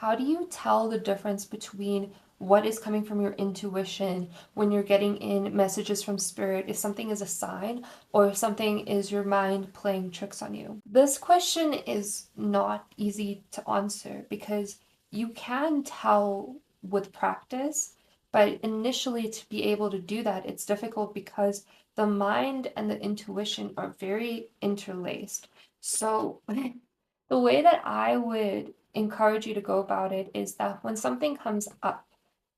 how do you tell the difference between what is coming from your intuition when you're getting in messages from spirit, if something is a sign or if something is your mind playing tricks on you? This question is not easy to answer because you can tell with practice, but initially to be able to do that, it's difficult because the mind and the intuition are very interlaced. So the way that I would encourage you to go about it is that when something comes up,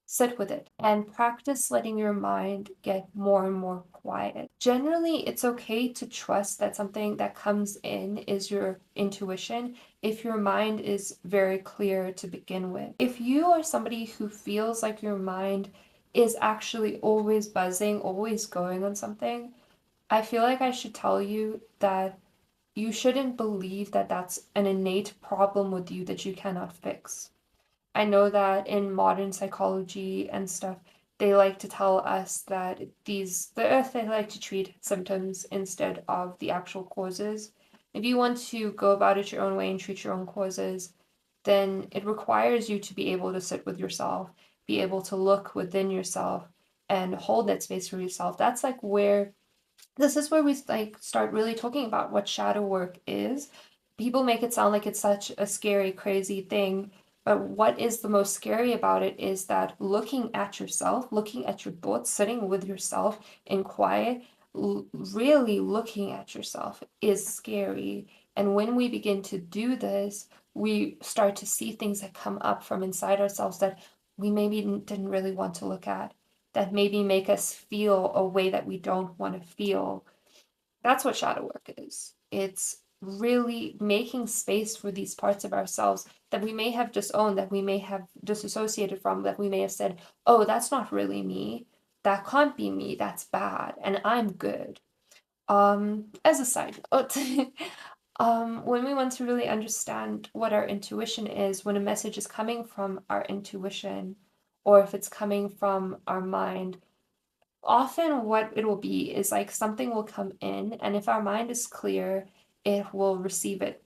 sit with it and practice letting your mind get more and more quiet. Generally, it's okay to trust that something that comes in is your intuition if your mind is very clear to begin with. If you are somebody who feels like your mind is actually always buzzing, always going on something, I feel like I should tell you that you shouldn't believe that that's an innate problem with you that you cannot fix. I know that in modern psychology and stuff, they like to tell us that they like to treat symptoms instead of the actual causes. If you want to go about it your own way and treat your own causes, then it requires you to be able to sit with yourself, be able to look within yourself and hold that space for yourself. That's like where this is where we like start really talking about what shadow work is. People make it sound like it's such a scary, crazy thing, but what is the most scary about it is that looking at yourself, looking at your thoughts, sitting with yourself in quiet, really looking at yourself is scary. And when we begin to do this, we start to see things that come up from inside ourselves that we maybe didn't really want to look at, that maybe make us feel a way that we don't want to feel. That's what shadow work is. It's really making space for these parts of ourselves that we may have disowned, that we may have disassociated from, that we may have said, oh, that's not really me. That can't be me. That's bad. And I'm good. As a side note, when we want to really understand what our intuition is, when a message is coming from our intuition, or if it's coming from our mind, often what it will be is like something will come in, and if our mind is clear, it will receive it.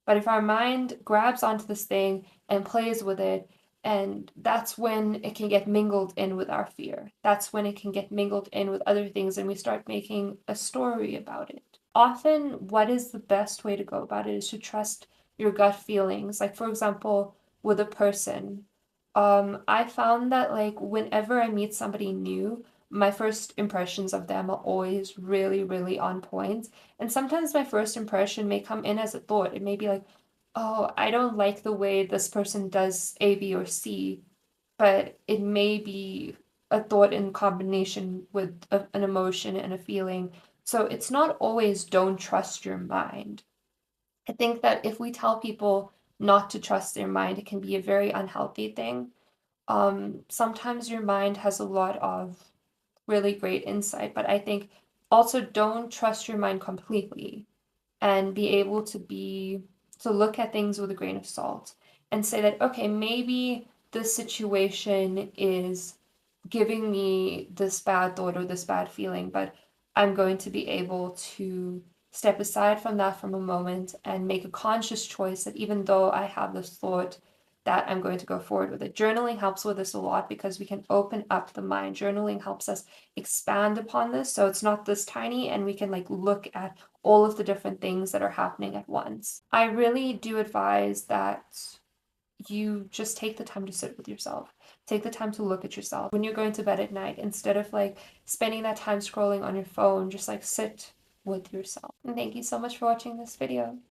But if our mind grabs onto this thing and plays with it, and that's when it can get mingled in with our fear. That's when it can get mingled in with other things, and we start making a story about it. Often, what is the best way to go about it is to trust your gut feelings. Like, for example, with a person, I found that like whenever I meet somebody new, my first impressions of them are always really, really on point. And sometimes my first impression may come in as a thought. It may be like, oh, I don't like the way this person does A, B, or C, but it may be a thought in combination with an emotion and a feeling. So it's not always don't trust your mind. I think that if we tell people not to trust their mind, it can be a very unhealthy thing. Sometimes your mind has a lot of really great insight, but I think also don't trust your mind completely and be able to look at things with a grain of salt and say that, okay, maybe this situation is giving me this bad thought or this bad feeling, but I'm going to be able to step aside from that from a moment and make a conscious choice that even though I have this thought, that I'm going to go forward with it. Journaling helps with this a lot because we can open up the mind. Journaling helps us expand upon this so it's not this tiny, and we can like look at all of the different things that are happening at once. I really do advise that you just take the time to sit with yourself. Take the time to look at yourself when you're going to bed at night instead of like spending that time scrolling on your phone. Just like sit with yourself. And thank you so much for watching this video.